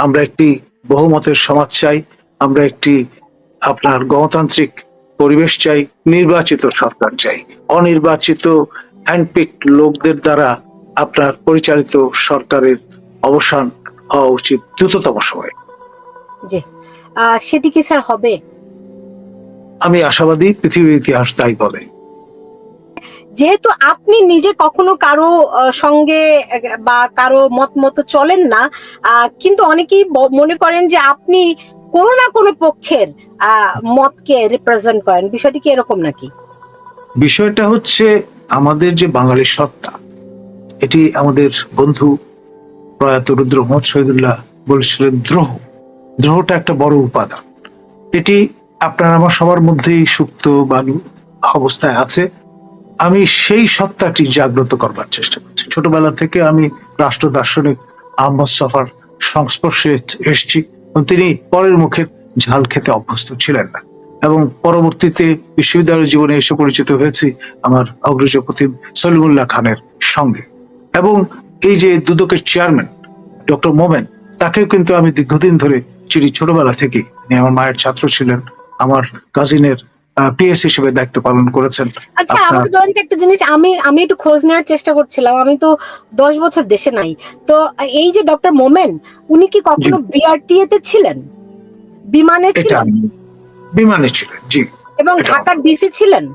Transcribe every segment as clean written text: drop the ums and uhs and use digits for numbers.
আমরা একটি বহুমতের সমাজ চাই, আমরা একটি আপনার গণতান্ত্রিক পরিবেশ চাই, নির্বাচিত সরকার চাই। অনির্বাচিত হ্যান্ডপিক লোকদের দ্বারা আপনার পরিচালিত সরকারের অবসান হওয়া উচিত দ্রুততম সময়ে। জি, সেটি কি স্যার হবে? আমি আশাবাদী, পৃথিবীর ইতিহাস তাই বলে। যেহেতু আপনি নিজে কখনো কারো সঙ্গে বা কারো মত মতো চলেন না, কিন্তু অনেকেই মনে করেন যে আপনি কোনো না কোনো পক্ষের মতকে রিপ্রেজেন্ট করেন, বিষয়টি কি এরকম নাকি? বিষয়টা হচ্ছে, আমাদের যে বাঙালি সত্তা, এটি আমাদের বন্ধু প্রয়াত রুদ্র মোহাম্মদ শহীদুল্লাহ বলেছিলেন, দ্রোহটা একটা বড় উপাদান। এটি আপনার আমার সবার মধ্যেই সুপ্ত বালু অবস্থায় আছে। আমি সেই সত্তাটি জাগ্রত করবার চেষ্টা করছি। ছোটবেলা থেকে আমি রাষ্ট্র দার্শনিক আহমদ ছফার সংস্পর্শে এসেছি। তিনি পরের মুখের ঝাল খেতে অভ্যস্ত ছিলেন না, এবং পরবর্তীতে বিশ্ববিদ্যালয় জীবনে এসে পরিচিত হয়েছি আমার অগ্রজ প্রতিম সলিমুল্লাহ খানের সঙ্গে। এবং এই যে দুদকের চেয়ারম্যান ডক্টর মোমেন, তাকেও কিন্তু আমি দীর্ঘদিন ধরে চিনি, ছোটবেলা থেকে। তিনি আমার মায়ের ছাত্র ছিলেন, আমার কাজিনের পিএস হিসেবে দায়িত্ব পালন করেছেন। আচ্ছা, আমাকে বলেন তো একটা জিনিস, আমি একটু খোঁজ নেওয়ার চেষ্টা করছিলাম, আমি তো 10 বছর দেশে নাই। তো এই যে ডক্টর মোমেন, উনি কি কখনো বিআরটিএ তে ছিলেন? বিমানে ছিলেন? বিমানে ছিলেন, জি। এবং ঢাকার ডিসি ছিলেন?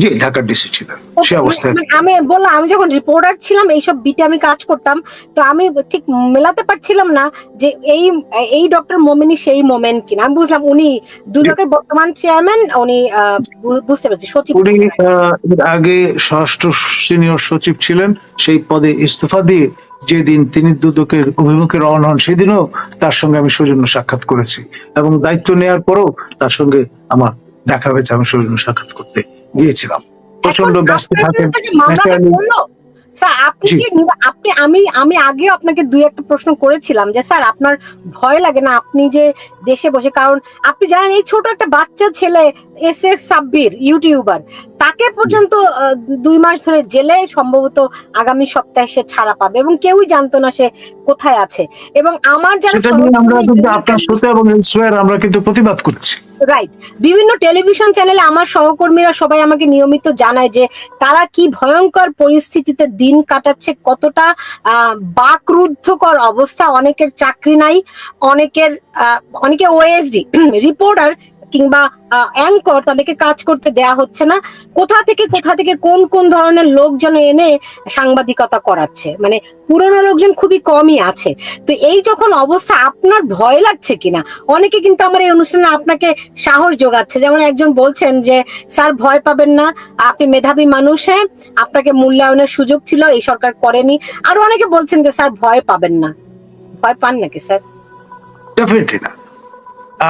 জি, ঢাকার ডিসি ছিলেন সে অবস্থায়। আমি বললাম, আমি যখন রিপোর্টার ছিলাম, এইসব বিটে আমি কাজ করতাম, তো আমি ঠিক মেলাতে পারছিলাম না যে এই ডক্টর মোমেনই সেই মোমেন কিনা। আমি বুঝলাম উনি দুদকের বর্তমান চেয়ারম্যান, উনি বুঝতে পারছি সচিব। উনি আগে স্বরাষ্ট্র সিনিয়র সচিব ছিলেন, সেই পদে ইস্তফা দিয়ে যেদিন তিনি দুদকের অভিমুখে রওনা হন, সেদিনও তার সঙ্গে আমি সৌজন্য সাক্ষাৎ করেছি, এবং দায়িত্ব নেওয়ার পরও তার সঙ্গে আমার দেখা হয়েছে, আমি সৌজন্য সাক্ষাৎ করতে গিয়েছিলাম। প্রচন্ড ব্যস্ত থাকেন। স্যার আপনি কি আমি আগেও আপনাকে দুই একটা প্রশ্ন করেছিলাম যে স্যার আপনার ভয় লাগে না আপনি যে দেশে বসে, কারণ আপনি জানেন এই ছোট একটা বাচ্চা ছেলে SS সাব্বির ইউটিউবার, তাকে পর্যন্ত 2 মাস ধরে জেলে, সম্ভবত আগামী সপ্তাহে সে ছাড়া পাবে, এবং কেউই জানতো না সে কোথায় আছে। এবং আমার যারা আপনার সাথে এবং আমরা কিন্তু প্রতিবাদ করছি। রাইট, বিভিন্ন টেলিভিশন চ্যানেলে আমার সহকর্মীরা সবাই আমাকে নিয়মিত জানায় যে তারা কি ভয়ঙ্কর পরিস্থিতিতে দিন কাটাচ্ছে, কতটা বাকরুদ্ধকর অবস্থা। অনেকের চাকরি নাই, অনেকে ওএসডি রিপোর্টার কিংবা অ্যাঙ্কর, তাদেরকে কাজ করতে দেয়া হচ্ছে না। কোথা থেকে কোন কোন ধরনের লোক যেন এনে সাংবাদিকতা করাচ্ছে, মানে পুরনো লোকজন খুবই কমই আছে। তো এই যখন অবস্থা, আপনার ভয় লাগছে কিনা? অনেকে কিন্তু আমার এই অনুষ্ঠানে আপনাকে সাহস যোগাচ্ছে, যেমন একজন বলছেন যে স্যার ভয় পাবেন না, আপনি মেধাবী মানুষ, আপনাকে মূল্যায়নের সুযোগ ছিল, এই সরকার করেনি। আরো অনেকে বলছেন যে স্যার ভয় পাবেন না। ভয় পান নাকি স্যার? ডেফিনেটলি না।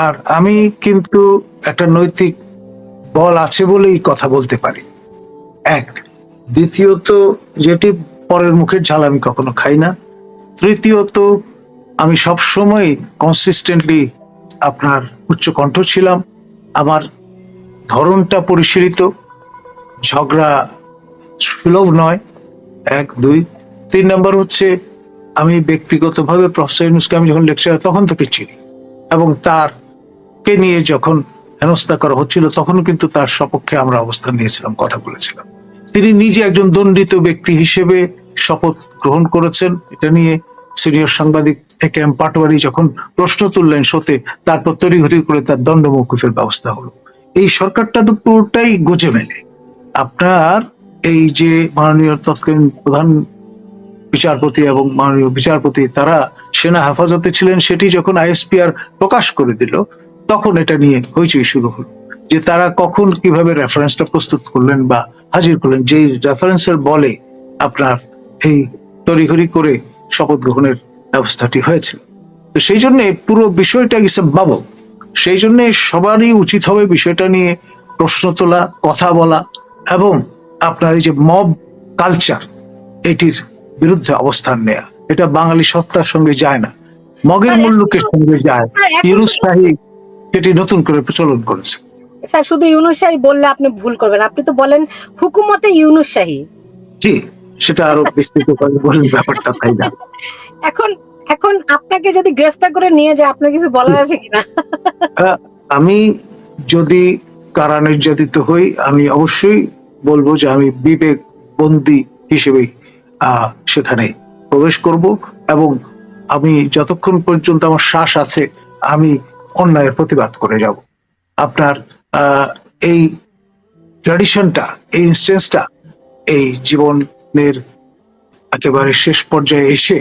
আর আমি কিন্তু একটা নৈতিক বল আছে বলেই কথা বলতে পারি, এক। দ্বিতীয়ত, যেটি পরের মুখের ঝাল আমি কখনো খাই না। তৃতীয়ত, আমি সবসময় কনসিস্টেন্টলি আপনার উচ্চকণ্ঠ ছিলাম। আমার ধরনটা পরিশীলিত, ঝগড়া সুলভ নয়, 1 2। 3 নম্বর হচ্ছে, আমি ব্যক্তিগতভাবে প্রফেসর ইউনূসকে আমি যখন লেকচারার তখন থেকে চিনি, এবং তারকে নিয়ে যখন হেনস্থা করা হচ্ছিল তখন কিন্তু তার সপক্ষে আমরা অবস্থান নিয়েছিলাম, কথা বলেছিলাম। তিনি নিজে একজন দণ্ডিত ব্যক্তি হিসেবে শপথ গ্রহণ করেছেন। এটা নিয়ে সিনিয়র সাংবাদিক AK-M পাটোয়ারি যখন প্রশ্ন তুললেন শোতে, তারপর তড়িঘড়ি করে তার দণ্ড মওকুফের ব্যবস্থা হলো। এই সরকারটা তো পুরোটাই গোজেমেলে। আপনার এই যে মাননীয় তৎকালীন প্রধান বিচারপতি এবং মাননীয় বিচারপতি, তারা সেনা হেফাজতে ছিলেন, সেটি যখন ISPR প্রকাশ করে দিল, তখন এটা নিয়ে হইচই শুরু হলো যে তারা কখন কিভাবে রেফারেন্সটা প্রস্তুত করলেন বা হাজির করলেন, যেই রেফারেন্সের বলে আপনার এই তড়িঘড়ি করে শপথ গ্রহণের ব্যবস্থাটি হয়েছিল। তো সেই জন্য পুরো বিষয়টা গেছে বাবল। সেই জন্য সবারই উচিত হবে বিষয়টা নিয়ে প্রশ্ন তোলা, কথা বলা, এবং আপনার এই যে মব কালচার, এটির বিরুদ্ধে অবস্থান নেয়া। এটা বাঙালি সত্তার সঙ্গে যায় না, মগের মুল্লুকের সঙ্গে যায়। ইউনূস শাহী সেটি নতুন করে প্রচলন করেছে। স্যার শুধু ইউনূস শাহী বললে আপনি ভুল করবেন, আপনি তো বলেন হুকুমতে ইউনূস শাহী। জি, সেটা আরো বিস্তৃত করে বলেন ব্যাপারটা, তাই না? এখন এখন আপনাকে যদি গ্রেফতার করে নিয়ে যায়, আপনার কিছু বলার আছে কিনা? আমি যদি কারা নির্যাতিত হই, আমি অবশ্যই বলবো যে আমি বিবেক বন্দী হিসেবেই সেখানে প্রবেশ করব, এবং আমি যতক্ষণ পর্যন্ত আমার শ্বাস আছে আমি অন্যায়ের প্রতিবাদ করে যাব। আপনার এই ট্র্যাডিশনটা, এই ইনস্টেন্সটা এই জীবনের একেবারে শেষ পর্যায়ে এসে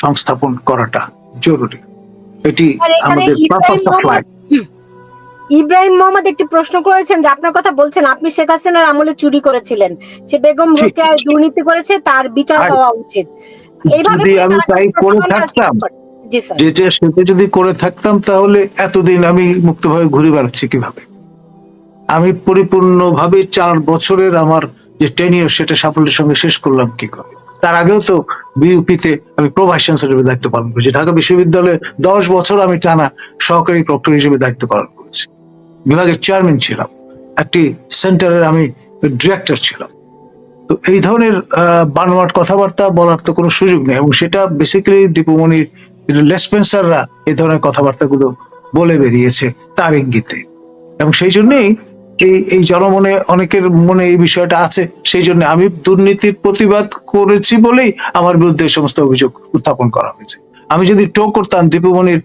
সংস্থাপন করাটা জরুরি। এটি আর এখানে আমাদের purpose of life. Ibrahim Mohammad একটি প্রশ্ন করেছেন যে আপনার কথা বলছেন, আপনি শেখ হাসিনার আমলে চুরি করেছিলেন, সে বেগম রোকেয়া দুর্নীতি করেছে, তার বিচার হওয়া উচিত। এইভাবে যদি আমি তাই করে থাকতাম, জি স্যার, সেটা যদি করে থাকতাম, তাহলে এতদিন আমি মুক্তভাবে ঘুরে বেড়াচ্ছি কিভাবে? আমি পরিপূর্ণভাবে 4 বছরের আমার যে টেনিয়র, সেটা সাফল্যের সঙ্গে শেষ করলাম কি করে? তার আগেও তো বিইউপিতে আমি প্রো ভাইস চ্যান্সেলরের দায়িত্ব পালন করেছি। ঢাকা বিশ্ববিদ্যালয়ে 10 বছর আমি টানা সহকারী প্রক্টর হিসেবে দায়িত্ব পালন করেছি। বিভাগের চেয়ারম্যান ছিলাম, একটি সেন্টারের আমি ডিরেক্টর ছিলাম। তো এই ধরনের বানোয়াট কথাবার্তা বলার তো কোনো সুযোগ নেই, এবং সেটা বেসিক্যালি দীপুমণির লেসপেন্সাররা এই ধরনের কথাবার্তাগুলো বলে বেরিয়েছে তার ইঙ্গিতে, এবং সেই জন্যই এই জনমনে অনেকের মনে এই বিষয়টা আছে। সেই জন্য আমি দুর্নীতির প্রতিবাদ করেছি বলেই আমার বিরুদ্ধে এই সমস্ত অভিযোগ উত্থাপন করা হয়েছে। আমি যদি টো করতাম, দীপুমণির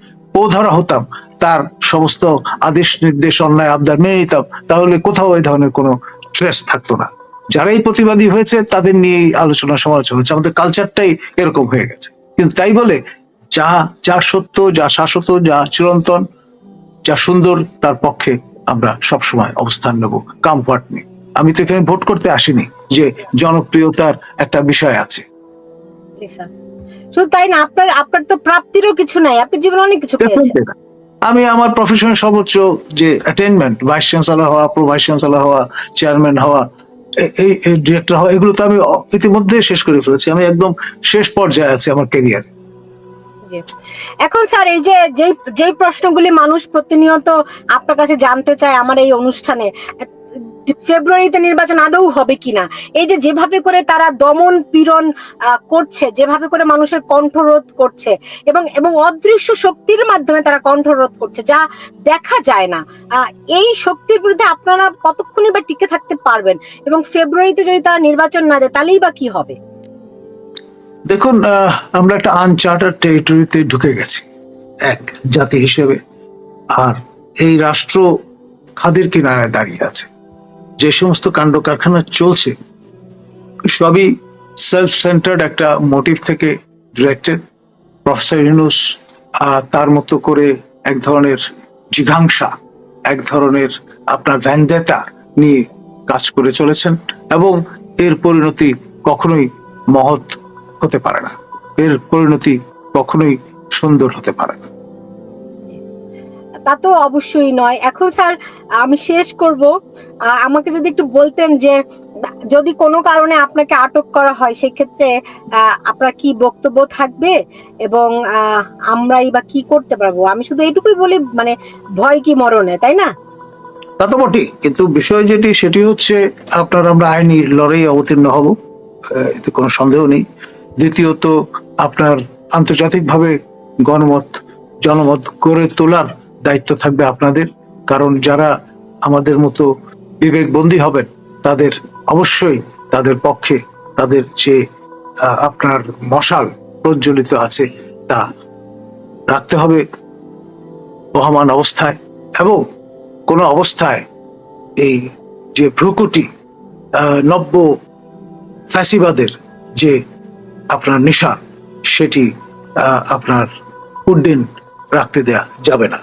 ধরা হতাম, তার সমস্ত আদেশ নির্দেশ অন্যায় আবদার মেনে নিতাম, তাহলে কোথাও এই ধরনের কোনো ট্রেস থাকতো না। যারাই প্রতিবাদী হয়েছে তাদের নিয়েই আলোচনা সমালোচনা হচ্ছে। আমাদের কালচারটাই এরকম হয়ে গেছে। কিন্তু তাই বলে যা সত্য, যা শাশ্বত, যা চিরন্তন, যা সুন্দর, তার পক্ষে আমরা সবসময় অবস্থান নেব, কামপার্ট নেই। আমি তো এখানে ভোট করতে আসিনি যে জনপ্রিয়তার একটা বিষয় আছে। শুধু তাই না, আপনার তো প্রাপ্তিরও কিছু নাই, আপনি জীবনে অনেক কিছু পেয়েছেন। আমি আমার প্রফেশনের সর্বোচ্চ যে অ্যাটেইনমেন্ট, ভাইস চ্যান্সেলর হওয়া, প্রো ভাইস চ্যান্সেলর হওয়া, চেয়ারম্যান হওয়া, এই ডিরেক্টর হওয়া, এগুলো তো আমি ইতিমধ্যে শেষ করে ফেলেছি। আমি একদম শেষ পর্যায়ে আছি আমার ক্যারিয়ার। এখন স্যার, এই যে যেই প্রশ্নগুলি মানুষ প্রতিনিয়ত আপনার কাছে জানতে চায় আমার এই অনুষ্ঠানে, ফেব্রুয়ারিতে নির্বাচন আদৌ হবে কিনা, এই যে যেভাবে করে তারা দমন পীড়ন করছে, যেভাবে করে মানুষের কণ্ঠরোধ করছে, এবং অদৃশ্য শক্তির মাধ্যমে তারা কণ্ঠরোধ করছে, যা দেখা যায় না, এই শক্তির বিরুদ্ধে আপনারা কতক্ষণই বা টিকে থাকতে পারবেন? এবং ফেব্রুয়ারিতে যদি তারা নির্বাচন না দেয়, তাহলেই বা কি হবে? দেখুন, আমরা একটা আনচার্টার্ড টেরিটরিতে ঢুকে গেছি এক জাতি হিসেবে, আর এই রাষ্ট্র খাদের কিনারায় দাঁড়িয়ে আছে। যে সমস্ত কাণ্ড কারখানা চলছে সবই সেলফ সেন্টার্ড একটা মোটিভ থেকে ডিরেক্টেড। প্রফেসর ইউনূস তার মতো করে এক ধরনের জিঘাংসা, এক ধরনের আপনার ভ্যান্ডেটা নিয়ে কাজ করে চলেছেন, এবং এর পরিণতি কখনোই মহৎ হতে পারে না, এর পরিণতি কখনোই সুন্দর হতে পারে না। তা তো অবশ্যই নয়। এখন স্যার, আমি শেষ করব, আমাকে যদি একটু বলতেন যে যদি কোনো কারণে আপনাকে আটক করা হয়, সেক্ষেত্রে আপনার কি বক্তব্য থাকবে, এবং আমরাই বা কি করতে পারবো? আমি শুধু এইটুকুই বলি, মানে ভয় কি মরণে, তাই না? তা তো বটেই, কিন্তু বিষয় সেটি হচ্ছে আমরা আইনি লড়াই অবতীর্ণ হব, এতে কোনো সন্দেহ নেই। দ্বিতীয়ত, আপনার আন্তর্জাতিকভাবে জনমত গড়ে তোলার দায়িত্ব থাকবে আপনাদের, কারণ যারা আমাদের মতো বিবেকবন্দী হবেন তাদের অবশ্যই তাদের পক্ষে তাদের যে আপনার মশাল প্রজ্বলিত আছে তা রাখতে হবে বহমান অবস্থায়, এবং কোনো অবস্থায় এই যে ভ্রুকুটি নব্য ফ্যাসিবাদের যে আপনার নিশান, সেটি আপনার উড্ডীন রাখতে দেয়া যাবে না।